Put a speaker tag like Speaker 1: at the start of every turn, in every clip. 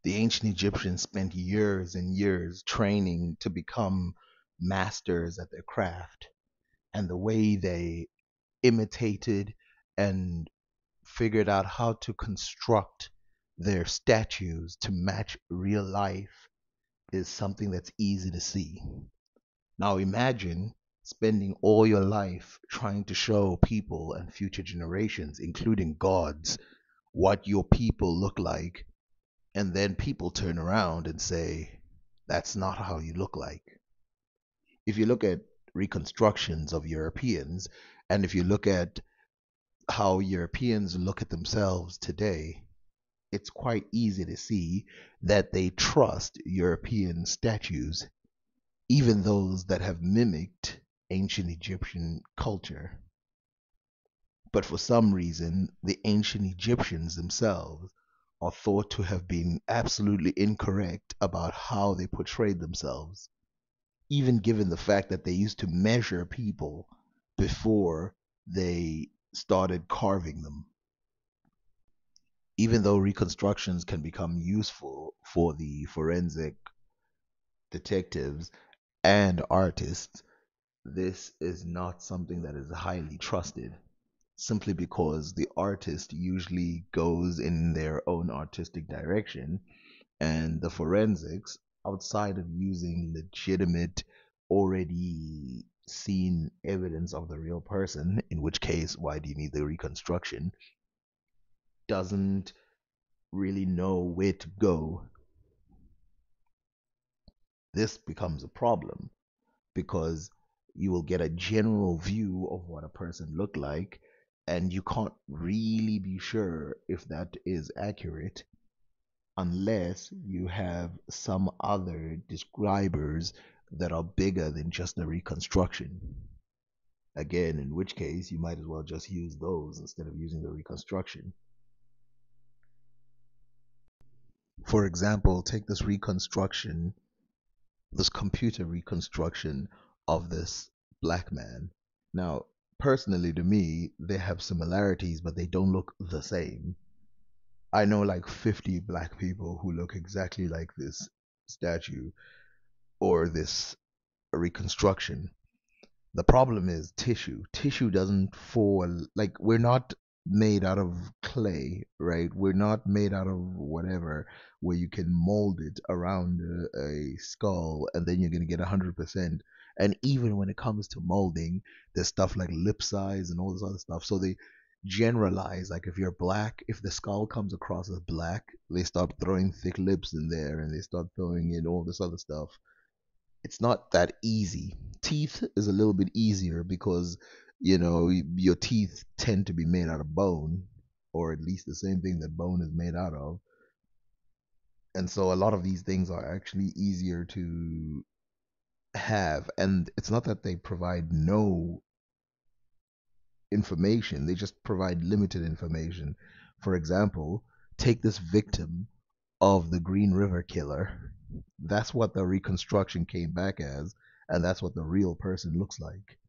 Speaker 1: The ancient Egyptians spent years and years training to become masters at their craft. And the way they imitated and figured out how to construct their statues to match real life is something that's easy to see. Now imagine spending all your life trying to show people and future generations, including gods, what your people look like, and then people turn around and say, that's not how you look like. If you look at reconstructions of Europeans, and if you look at how Europeans look at themselves today, it's quite easy to see that they trust European statues, even those that have mimicked ancient Egyptian culture. But for some reason, the ancient Egyptians themselves are thought to have been absolutely incorrect about how they portrayed themselves, even given the fact that they used to measure people before they started carving them. Even though reconstructions can become useful for the forensic detectives and artists, this is not something that is highly trusted, simply because the artist usually goes in their own artistic direction, and the forensics, outside of using legitimate, already seen evidence of the real person, in which case, why do you need the reconstruction, doesn't really know where to go. This becomes a problem because you will get a general view of what a person looked like, and you can't really be sure if that is accurate unless you have some other describers that are bigger than just a reconstruction. Again, in which case you might as well just use those instead of using the reconstruction. For example, take this reconstruction, this computer reconstruction of this black man. Now, personally, to me, they have similarities, but they don't look the same. I know like 50 black people who look exactly like this statue or this reconstruction. The problem is tissue. Tissue doesn't fall, like, we're not made out of clay, right? We're not made out of whatever where you can mold it around a skull and then you're going to get 100%. And even when it comes to molding, there's stuff like lip size and all this other stuff. So they generalize, like, if you're black, if the skull comes across as black, they start throwing thick lips in there and they start throwing in all this other stuff. It's not that easy. Teeth is a little bit easier because, your teeth tend to be made out of bone, or at least the same thing that bone is made out of. And so a lot of these things are actually easier to have. And it's not that they provide no information, they just provide limited information. For example, take this victim of the Green River Killer. That's what the reconstruction came back as, and that's what the real person looks like.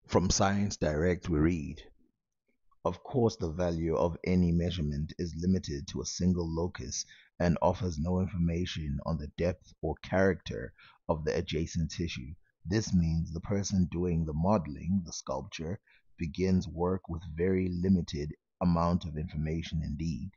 Speaker 1: From Science Direct, we read, of course, the value of any measurement is limited to a single locus and offers no information on the depth or character of the adjacent tissue. This means the person doing the modeling, the sculpture, begins work with very limited amount of information indeed.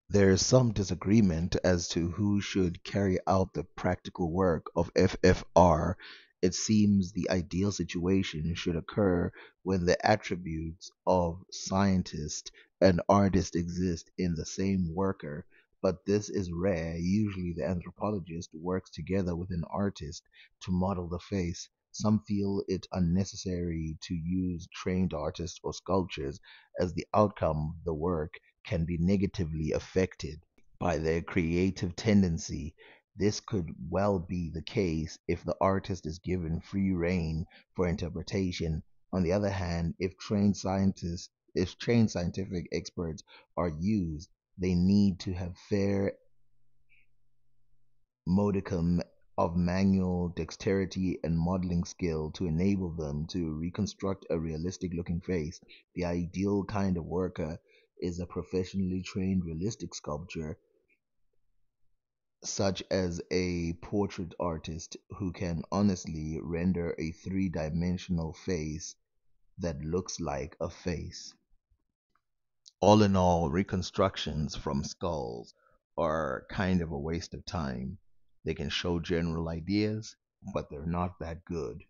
Speaker 1: There is some disagreement as to who should carry out the practical work of FFR. It seems the ideal situation should occur when the attributes of scientist and artist exist in the same worker, but this is rare. Usually, the anthropologist works together with an artist to model the face. Some feel it unnecessary to use trained artists or sculptures, as the outcome of the work can be negatively affected by their creative tendency. This could well be the case if the artist is given free rein for interpretation. On the other hand, if trained scientific experts are used, they need to have fair modicum of manual dexterity and modeling skill to enable them to reconstruct a realistic looking face. The ideal kind of worker is a professionally trained realistic sculpture, such as a portrait artist who can honestly render a three-dimensional face that looks like a face. All in all, reconstructions from skulls are kind of a waste of time. They can show general ideas, but they're not that good.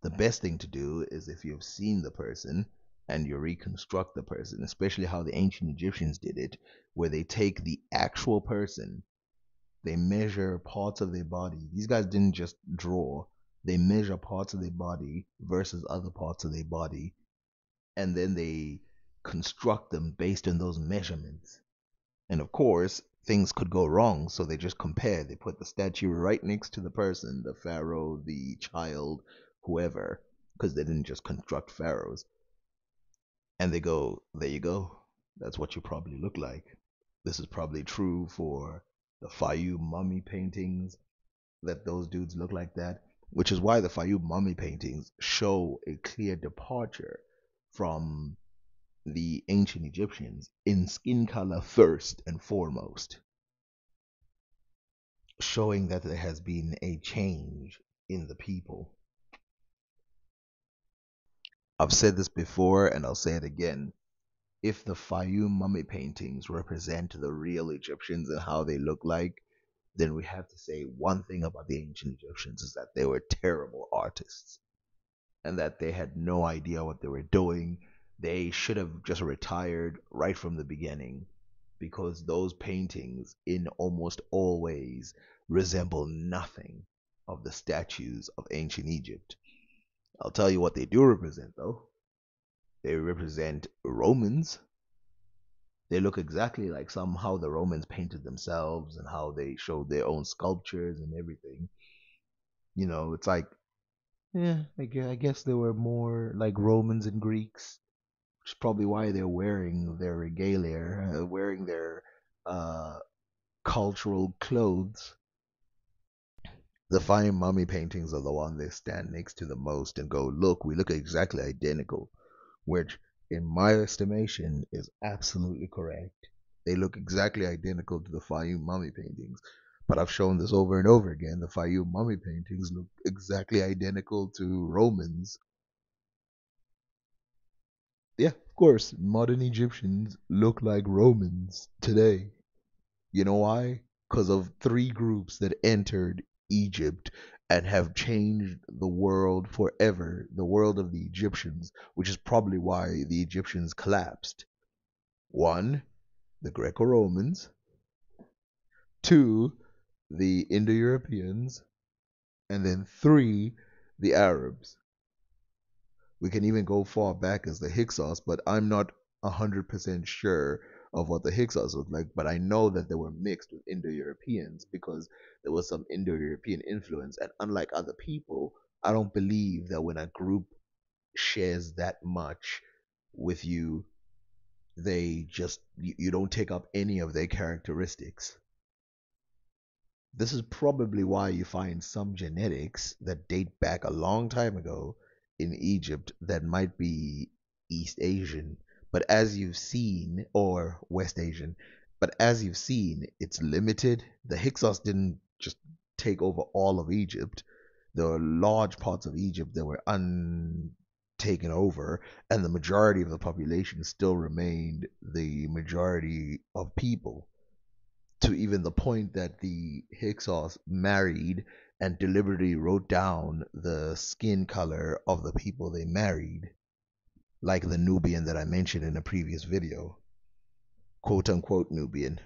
Speaker 1: The best thing to do is, if you've seen the person and you reconstruct the person, especially how the ancient Egyptians did it, where they take the actual person, they measure parts of their body. These guys didn't just draw, they measure parts of their body versus other parts of their body, and then they construct them based on those measurements. And of course, things could go wrong, so they just compare. They put the statue right next to the person, the pharaoh, the child, whoever, because they didn't just construct pharaohs. And they go, there you go. That's what you probably look like. This is probably true for the Fayum mummy paintings, that those dudes look like that, which is why the Fayum mummy paintings show a clear departure from the ancient Egyptians in skin color first and foremost, showing that there has been a change in the people. I've said this before and I'll say it again. If the Fayum mummy paintings represent the real Egyptians and how they look like, then we have to say one thing about the ancient Egyptians is that they were terrible artists and that they had no idea what they were doing. They should have just retired right from the beginning, because those paintings, in almost all ways, resemble nothing of the statues of ancient Egypt. I'll tell you what they do represent, though. They represent Romans. They look exactly like somehow the Romans painted themselves and how they showed their own sculptures and everything. It's like, yeah, I guess they were more like Romans and Greeks, which is probably why they're wearing their regalia, wearing their uh, cultural clothes. The fine mummy paintings are the one they stand next to the most and go, look, we look exactly identical, which, in my estimation, is absolutely correct. They look exactly identical to the Fayum mummy paintings. But I've shown this over and over again. The Fayum mummy paintings look exactly identical to Romans. Yeah, of course, modern Egyptians look like Romans today. You know why? Because of three groups that entered Egypt and have changed the world forever, the world of the Egyptians, which is probably why the Egyptians collapsed. One, the Greco Romans. Two, the Indo Europeans. And then three, the Arabs. We can even go far back as the Hyksos, but I'm not 100% sure of what the Hyksos looked like. But I know that they were mixed with Indo Europeans because there was some Indo European influence. And unlike other people, I don't believe that when a group shares that much with you, you don't take up any of their characteristics. This is probably why you find some genetics that date back a long time ago in Egypt that might be East Asian, but as you've seen, or West Asian, but as you've seen, it's limited. The Hyksos didn't just take over all of Egypt. There were large parts of Egypt that were untaken over, and the majority of the population still remained the majority of people, to even the point that the Hyksos married and deliberately wrote down the skin color of the people they married, like the Nubian that I mentioned in a previous video, quote unquote Nubian.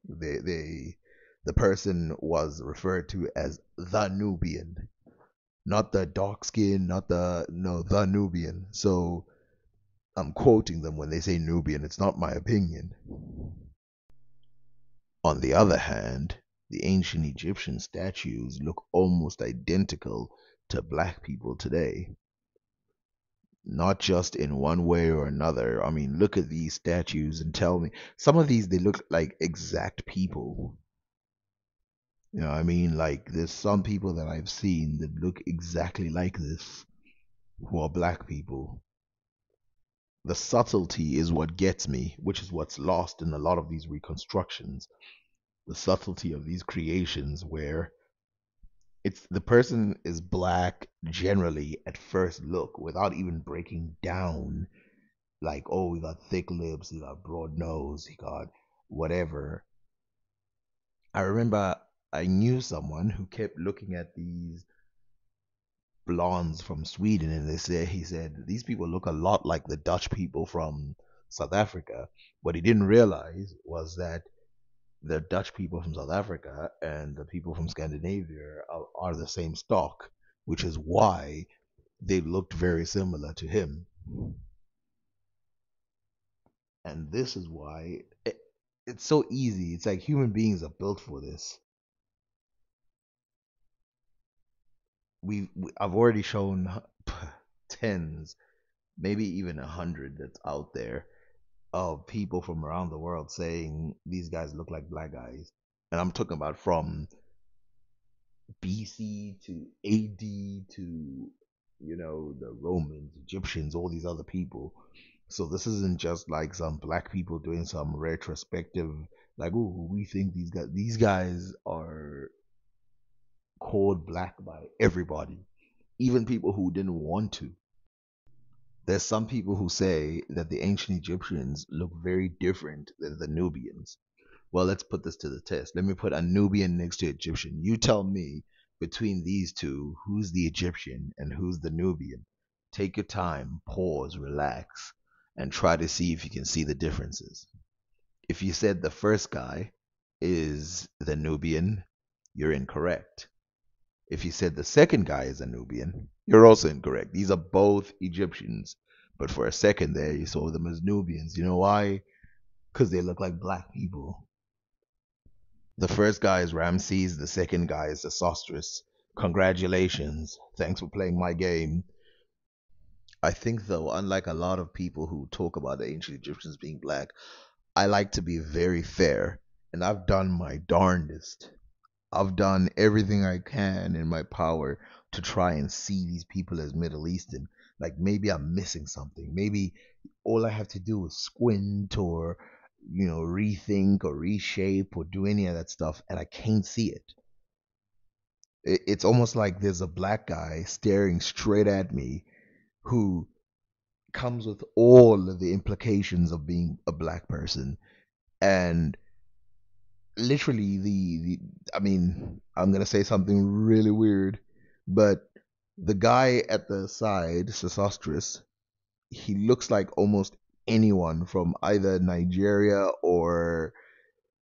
Speaker 1: The person was referred to as the Nubian, not the dark skin, not the no the Nubian. So I'm quoting them when they say Nubian. It's not my opinion. On the other hand, the ancient Egyptian statues look almost identical to black people today. Not just in one way or another. I mean, look at these statues and tell me. Some of these, they look like exact people. I mean? Like, there's some people that I've seen that look exactly like this, who are black people. The subtlety is what gets me, which is what's lost in a lot of these reconstructions. The subtlety of these creations where it's the person is black generally at first look without even breaking down like, oh, he got thick lips, he got broad nose, he got whatever. I remember I knew someone who kept looking at these blondes from Sweden, and he said these people look a lot like the Dutch people from South Africa. What he didn't realize was that the Dutch people from South Africa and the people from Scandinavia are the same stock, which is why they looked very similar to him. And this is why it's so easy. It's like human beings are built for this. I've already shown tens, maybe even 100 that's out there of people from around the world saying these guys look like black guys. And I'm talking about from BC to AD to, the Romans, Egyptians, all these other people. So this isn't just like some black people doing some retrospective, like, oh, we think these guys are called black by everybody, even people who didn't want to. There's some people who say that the ancient Egyptians look very different than the Nubians. Well, let's put this to the test. Let me put a Nubian next to Egyptian. You tell me between these two, who's the Egyptian and who's the Nubian? Take your time, pause, relax, and try to see if you can see the differences. If you said the first guy is the Nubian, you're incorrect. If you said the second guy is a Nubian, you're also incorrect. These are both Egyptians. But for a second there, you saw them as Nubians. You know why? Because they look like black people. The first guy is Ramses, the second guy is Sesostris. Congratulations. Thanks for playing my game. I think, though, unlike a lot of people who talk about the ancient Egyptians being black, I like to be very fair. And I've done my darndest. I've done everything I can in my power to try and see these people as Middle Eastern. Like maybe I'm missing something. Maybe all I have to do is squint or, rethink or reshape or do any of that stuff, and I can't see it. It's almost like there's a black guy staring straight at me who comes with all of the implications of being a black person. And literally I mean, I'm gonna say something really weird, but the guy at the side, Sesostris, he looks like almost anyone from either Nigeria or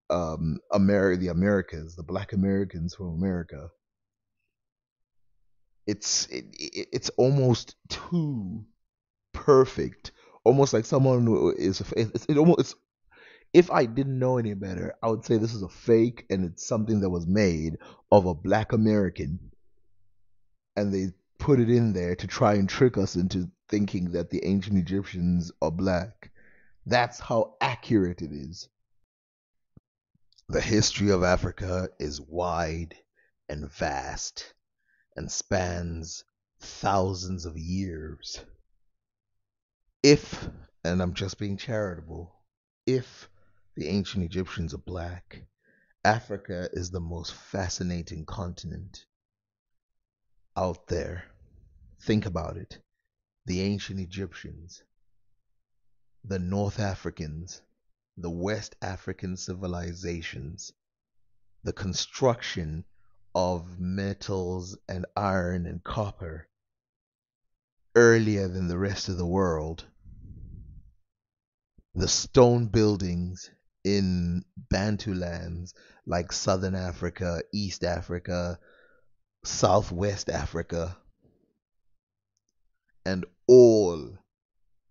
Speaker 1: the Americas, the black Americans from America. It's almost too perfect, almost like someone who is it almost it's if I didn't know any better, I would say this is a fake and it's something that was made of a black American, and they put it in there to try and trick us into thinking that the ancient Egyptians are black. That's how accurate it is. The history of Africa is wide and vast and spans thousands of years. If, and I'm just being charitable, if the ancient Egyptians are black, Africa is the most fascinating continent out there. Think about it. The ancient Egyptians, the North Africans, the West African civilizations, the construction of metals and iron and copper earlier than the rest of the world, the stone buildings in Bantu lands like Southern Africa, East Africa, Southwest Africa, and all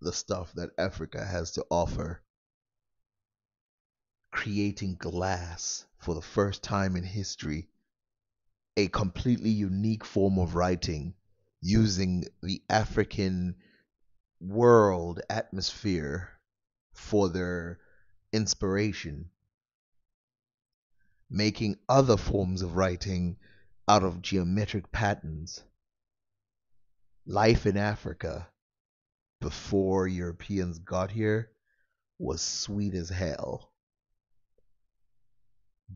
Speaker 1: the stuff that Africa has to offer, creating glass for the first time in history, a completely unique form of writing using the African world atmosphere for their inspiration, making other forms of writing out of geometric patterns. Life in Africa, before Europeans got here was sweet as hell.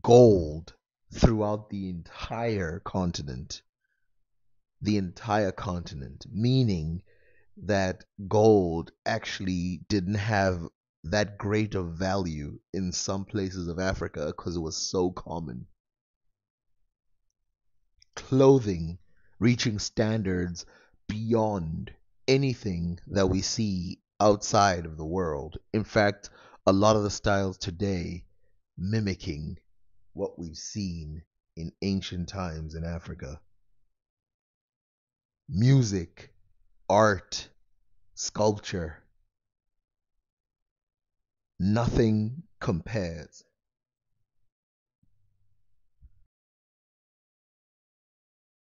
Speaker 1: Gold throughout the entire continent, meaning that gold actually didn't have that great of value in some places of Africa because it was so common. Clothing reaching standards beyond anything that we see outside of the world. In fact, a lot of the styles today mimicking what we've seen in ancient times in Africa. Music, art, sculpture, nothing compares.